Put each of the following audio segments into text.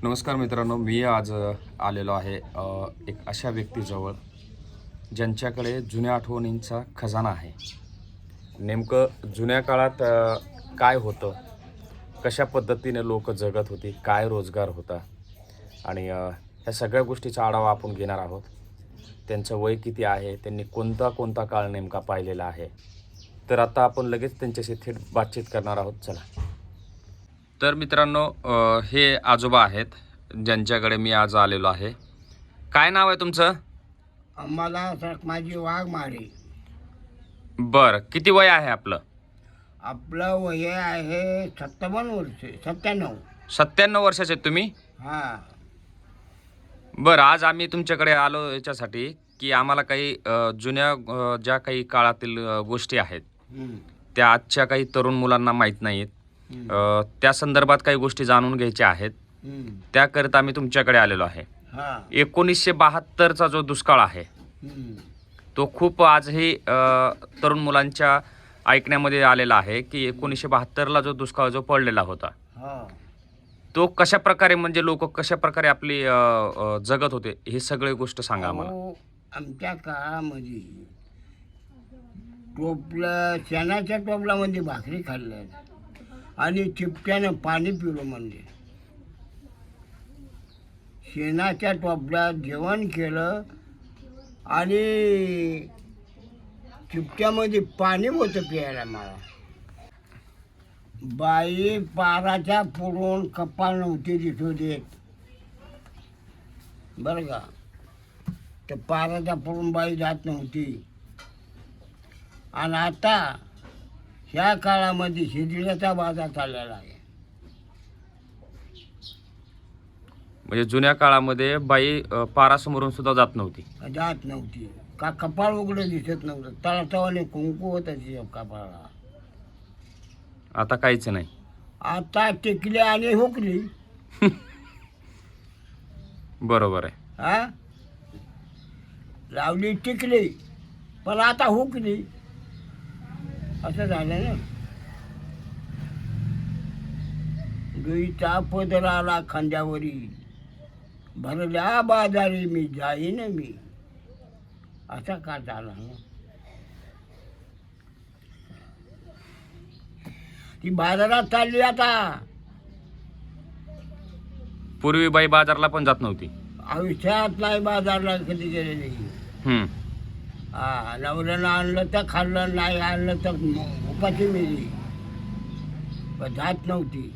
नमस्कार मित्रांनो, मी आज आलेलो आहे एक अशा व्यक्तीजवळ ज्यांच्याकडे जुन्या आठवणींचा खजाना आहे. नेमकं जुन्या काळात काय होतं, कशा पद्धतीने लोक जगत होती, काय रोजगार होता आणि ह्या सगळ्या गोष्टीचा आढावा आपण घेणार आहोत. त्यांचं वय किती आहे, त्यांनी कोणता कोणता काळ नेमका पाहिलेला आहे, तर आता आपण लगेच त्यांच्याशी थेट बातचीत करणार आहोत. चला. तर मित्रांनो, हे आजोबा आहेत ज्यांच्याकडे मी आज आलेलो आहे. काय नाव आहे तुमचं? मला माझी वाघमारे. बरं, किती वय आहे आपलं? आपलं वय आहे 57 वर्ष, 97. 97 वर्षाचे आहेत तुम्ही? हां. बरं, आज आम्ही तुमच्याकडे आलो याच्यासाठी की आम्हाला काही जुन्या ज्या काही काळातील गोष्टी आहेत हं, त्या आजच्या काही तरुण मुलांना माहीत नाहीत. हं, त्या संदर्भात काही गोष्टी जाणून घ्यायच्या आहेत. हं. त्याकरिता आम्ही तुमच्याकडे आलेलो आहे. हां. 1972चा जो दुष्काळ आहे हं. तो खूप आजही तरुण मुलांच्या ऐकण्यामध्ये आलेला आहे की 1972ला जो दुष्काळ जो पडलेला होता हां. तो कशा प्रकारे, म्हणजे लोक कशा प्रकारे आपली जगत होते, हे सगळे गोष्ट सांगा आम्हाला. अहो, आमच्या काळामध्ये टोपलं शेणाच्या टोपल्यामध्ये भाकरी खाल्ल्या आणि चिपट्यानं पाणी पिलं म्हणजे शेणाच्या टोपल्यात जेवण केलं आणि चिपट्यामध्ये पाणी होतं प्यायला. मला बाई पाराच्या पुरून कपाळ नव्हती दिसू देत बरं का. तर पाराच्या पुरून बाई जात नव्हती. आणि आता ह्या काळामध्ये शिदिड्याचा बाजार चाललेला आहे. म्हणजे जुन्या काळामध्ये बाई पारासमोरून सुद्धा जात नव्हती. जात नव्हती का कपाळ उघडं दिसत नव्हतं. तळातवाने कुंकू होतं तिच्या कपाळाला. आता काहीच नाही. आता टिकली आणि हुकली. बरोबर आहे. हा, लावली टिकली पण आता हुकली, असं झालं ना. दुईचा पदराला खांद्यावरी भरल्या बाजारी मी जाईन मी, असा का झाला ना. ती बाजारात चालली आता. पूर्वी बाई बाजारला पण जात नव्हती. आयुष्यात नाही बाजारला कधी गेलेली. हम्म. हा, नवऱ्यानं आणलं तर खाल्लं, नाही आणलं तर उपाशी मिळली, पण जात नव्हती.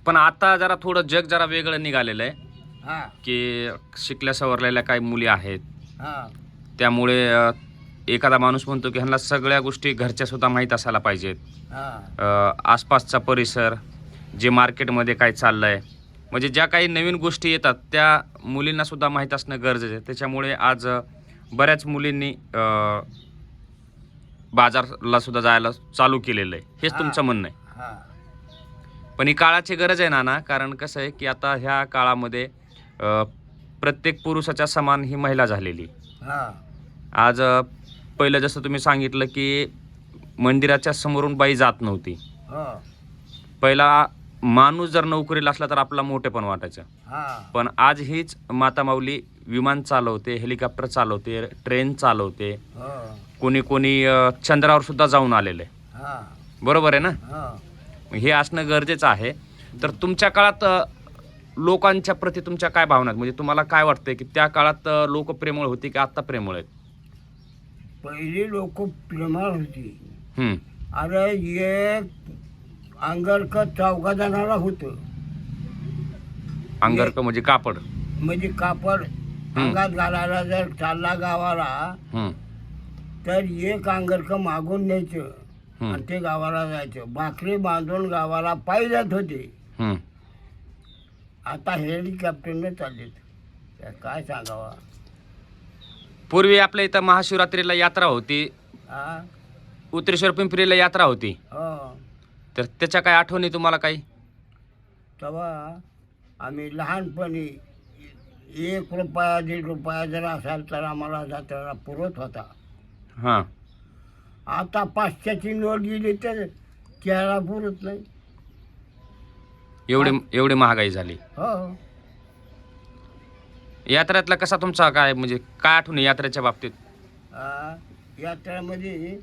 पण आता जरा थोडं जग जरा वेगळं निघालेलं आहे हा. की शिकल्या सवरलेल्या काही मुली आहेत, हा. त्यामुळे एखादा माणूस म्हणतो की ह्यांना सगळ्या गोष्टी घरच्या सुद्धा माहीत असायला पाहिजेत. हा. आसपासचा परिसर, जे मार्केटमध्ये काय चाललंय, म्हणजे ज्या काही नवीन गोष्टी येतात त्या मुलींना सुद्धा माहीत असणं गरजेचं आहे. त्याच्यामुळे आज बऱ्याच मुलींनी बाजारला सुद्धा जायला चालू केलेलं आहे. हेच तुमचं म्हणणं आहे? हा. पण ही काळाची गरज आहे ना. कारण कसं आहे की आता ह्या काळामध्ये प्रत्येक पुरुषाच्या समान ही महिला झालेली. हा. आज पहिलं जसं तुम्ही सांगितलं की मंदिराच्या समोरून बाई जात नव्हती. हा. पहिला माणूस जर नोकरीला असला तर आपला मोठेपण वाटायचं. हा. पण आज हीच माता माऊली विमान चालवते, हेलिकॉप्टर चालवते, ट्रेन चालवते. हा. कोणी कोणी चंद्रावर सुद्धा जाऊन आलेलं आहे. हा. बरोबर आहे ना. हा. हे असणं गरजेचं आहे. तर तुमच्या काळात लोकांच्या प्रती तुमच्या काय भावना आहेत? म्हणजे तुम्हाला काय वाटतंय की त्या काळात लोक प्रेमळ होती की आत्ता प्रेमळ आहेत? पहिली लोक प्रेमळ होती. हम्म. अरे एक अंगरखत 14 जणाला होतं. अंगरक म्हणजे कापड. म्हणजे कापड अंगात घालायला जर चालला गावाला हम्म. तर एक अंगरक मागून न्यायचं हम्म. आणि ते गावाला जायचं. भाकरी बांधून गावाला पायी जात होते. हम्म. आता हेलिकॉप्टरने चाललेत. तर काय सांगावा. पूर्वी आपल्या इथं महाशिवरात्रीला यात्रा होती, हा. उत्तरेश्वर पिंपरीला यात्रा होती. हो. तर त्याच्या काय आठवणी तुम्हाला काही? तेव्हा आम्ही लहानपणी 1 रुपया 1.5 रुपया जर असाल तर आम्हाला जत्रेला पुरत होता. हां. आता 500ची नोट गेली तर त्याला पुरत नाही. एवढी महागाई झाली. हो. यात्रेतला कसा तुमचा काय म्हणजे काय आठवण आहे यात्रेच्या बाबतीत? यात्रेमध्ये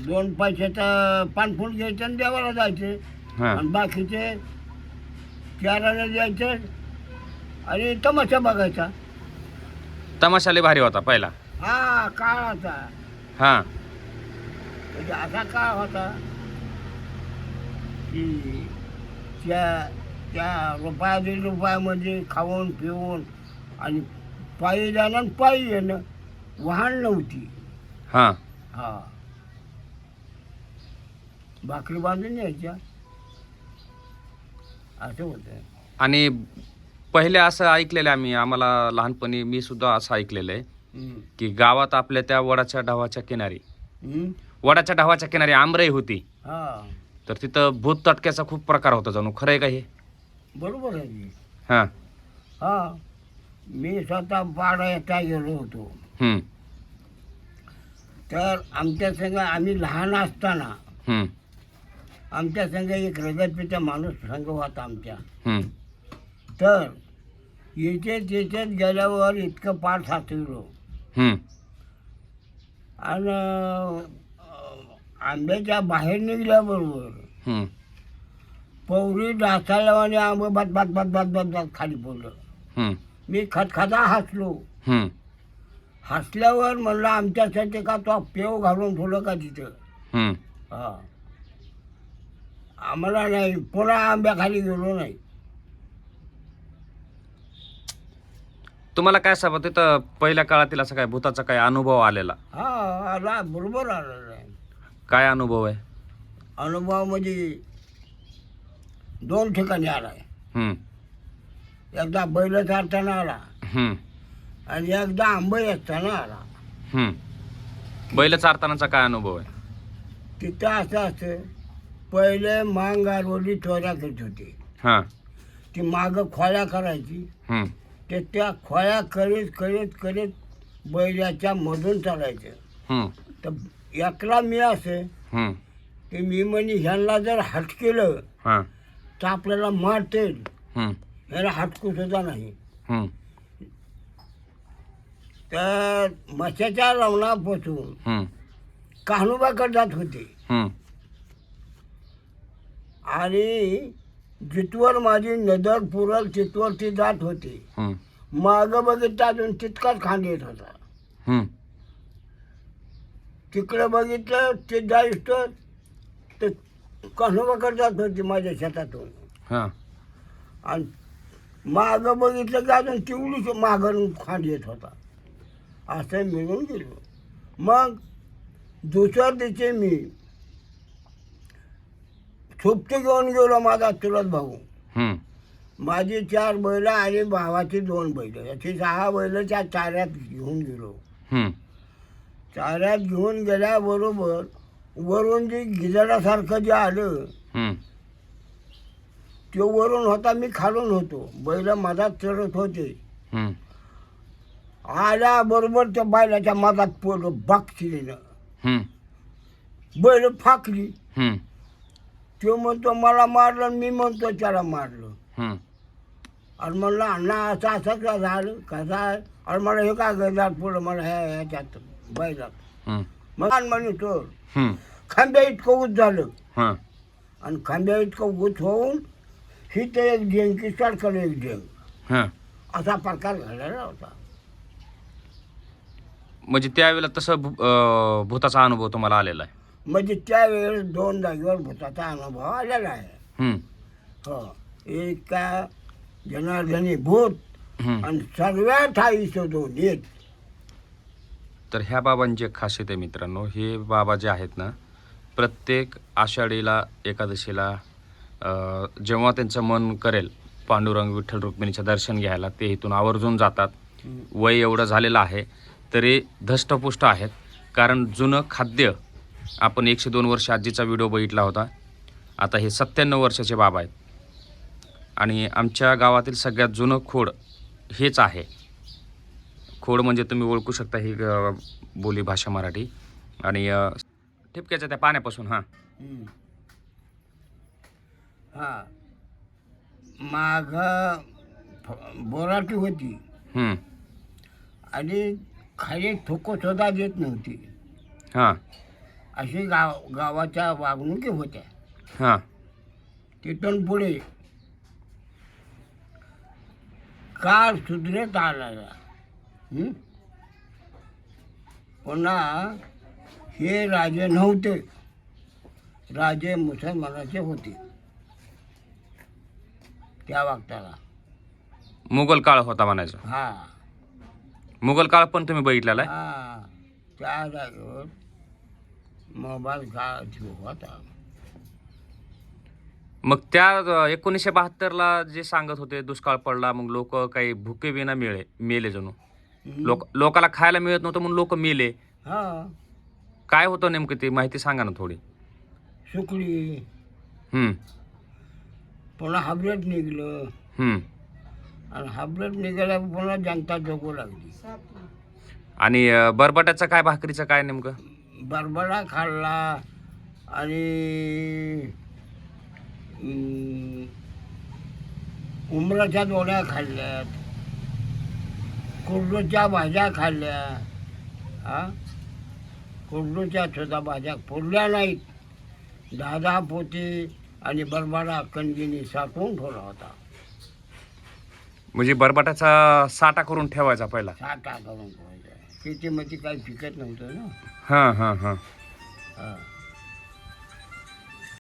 2 पैशाचं पानफूट घ्यायचं आणि देवाला जायचे हां आणि बाकीचे 4 आणे द्यायचे आणि तमाशा बघायचा. तमाशा लय भारी होता पहिला. हा काळ होता, हां म्हणजे असा काळ होता की त्या रुपया 1.5 रुपयामध्ये खाऊन पिऊन आणि पायी जाणं आणि पायी येणं, वाहन नव्हती. हां हा भाकरी बांधून यायच्या असं होतं. आणि पहिले असं ऐकलेलं आम्ही, आम्हाला लहानपणी मी सुद्धा असं ऐकलेलं आहे हम्म. की गावात आपल्या त्या वडाच्या ढावाच्या किनारी हम्म. वडाच्या ढावाच्या किनारी आमराई होती, हा तर तिथं भूत तटक्याचा खूप प्रकार होता जणू. खरं आहे का हे? बरोबर आहे की. हां हा मी स्वतः पाडा येता गेलो होतो. हम्म, तर आमच्या संग आम्ही लहान असताना हम्म, आमच्या संग एक रगतपिता माणूस संघ होता आमच्या. हम्म, तर याच्यात गेल्यावर इतकं पाठ साचलो हम्म, आणि आंब्याच्या बाहेर निघल्याबरोबर हम्म, पौरी ढासाळल्याने आंबं भात भात भात भात भात भात खाली पडलं. हम्म, मी खतखता हसलो. हम्म, हसल्यावर म्हणलं आमच्यासाठी का तो पेव घालून ठेवलं का तिथं. हम्म. हा आम्हाला नाही, पुन्हा आंब्याखाली गेलो नाही. तुम्हाला काय सांगत तिथं पहिल्या काळातील असा काय भूताचा काय अनुभव आलेला? हा आला, बरोबर आलेला आहे. काय अनुभव आहे? अनुभव म्हणजे 2 ठिकाणी आला आहे. हम्म, एकदा बैल चारताना आला हम्म, आणि एकदा आंबे असताना आला. हम्म. बैल चारतानाचा काय अनुभव आहे? तिथं असं असतं, पहिले मांगारवली चोऱ्या करत होते. हां ती मागं खोळ्या करायची. हम्म, ते त्या खोळ्या करीत करीत करीत बैलाच्या मधून चालायचं. हम्म, तर एकला मी असे हम्म, की मी म्हणे ह्यांना जर हट केलं हां तर आपल्याला मारतील, हम्म, ह्याला हटकू सुद्धा नाही. हम्म, तर मशाच्या लवणापासून हम्म, कान्होबाकडे जात होते हम्म, आणि जिथवर माझी नजर पुरल तिथवर ती जात होती. हम्म, मागं बघितलं अजून तितकाच खांड येत होता. हम्म, तिकडे बघितलं ते जायचं तर कान्होबाकडे जात होती माझ्या शेतातून. हां आणि मागं बघितलं की अजून तेवढीच मागं खांड येत होता. असं मिळून गेलो. मग दुसऱ्या दिवशी मी सोबती घेऊन गेलो माझा चुलत भाऊ. हम्म, माझी 4 बैल आणि भावाची 2 बैल, याची 6 बैल त्या चाऱ्यात घेऊन गेलो. हम्म, चाऱ्यात घेऊन गेल्याबरोबर वरून जे गिजाडासारखं जे आलं हम्म, ते वरून होता, मी खालून होतो. बैल मधात चढत होते. हम्म, आल्याबरोबर त्या बैलाच्या मधात पडलं बागचिरीनं. हम्म, बैल फाकली. हम्म, तो म्हणतो मला मारलं आणि मी म्हणतो त्याला मारलं. हम्म, आणि म्हणलं अण्णा असं असं का झालं कसं आहे. आणि मला हे काय गरजार पुढं मला ह्याच्यात बैलात. हम्म, मग आणि म्हणे तो हम्म, खांब्या इतकं ऊस झालं. हां आणि खांब्या इतकं ऊस होऊन ही तर एक ढेंग की सडकडे एक ढेंग, हां. असा प्रकार घडलेला होता. म्हणजे त्यावेळेला तसं भूताचा अनुभव तुम्हाला आलेला आहे? म्हणजे त्यावेळेस 2 जागेवर भूताचा अनुभव आलेला आहे. हम्म, हो, एक का जनार्दनी भूत हम्म. आणि सर्वात ठाई शोधून येत. तर ह्या बाबांची एक खासियत आहे मित्रांनो, हे बाबा जे आहेत ना, प्रत्येक आषाढीला एकादशीला जेव्हा त्यांचं मन करेल पांडुरंग विठ्ठल रुक्मिणीचं दर्शन घ्यायला, ते इथून आवर्जून जातात. वय एवढं झालेलं आहे तरी धष्टपुष्ट आहेत. कारण जुनं खाद्य, आपण 102 वर्ष आजीचा व्हिडिओ बघितला होता. आता हे 97 वर्षाचे बाबा आहेत. आणि आमच्या गावातील सगळ्यात जुनं खोड हेच आहे. खोड म्हणजे तुम्ही ओळखू शकता, ही बोली भाषा मराठी. आणि ठिपक्याच्या त्या पाण्यापासून हां हा माग बोराटी होती हम्म. आणि खाली ठोको सुद्धा देत नव्हती. हां अशी गावाच्या वागणुकी होत्या. हां तिथून पुढे काळ सुधरत आला. पुन्हा हे राजे नव्हते, राजे मुसलमानाचे होते त्या वक्ताला. मुघल काळ होता म्हणायचं. हा मुघल काळ पण तुम्ही बघितलेला आहे? हा त्या जागेवर मोबाईल काळ होता. मग त्या 1972ला जे सांगत होते दुष्काळ पडला, मग लोक काही भुके विना मेले जणू. लोकाला खायला मिळत नव्हतं म्हणून लोक मेले. हा काय होतं नेमकं ते माहिती सांगा ना थोडी. सुकली. हम्म. पुन्हा हाबरेट निघलं हम्म. आणि हाबरेट निघाल्या पुन्हा जनता जगू लागली. आणि बरबटाचं काय, भाकरीचं काय नेमकं? बरबडा खाल्ला आणि उमराच्या दोड्या खाल्ल्यात, कुर्डूच्या भाज्या खाल्ल्या. हा कुर्डूच्या सुद्धा भाज्या फोडल्या नाहीत. 10 पोती आणि बरबडा कंदीने साठवून ठेवला होता. म्हणजे बरबटाचा साठा करून ठेवायचा पहिला. साठा करून ठेवायचा. शेतीमध्ये काही पिकत नव्हतं ना. हां हां हां. हा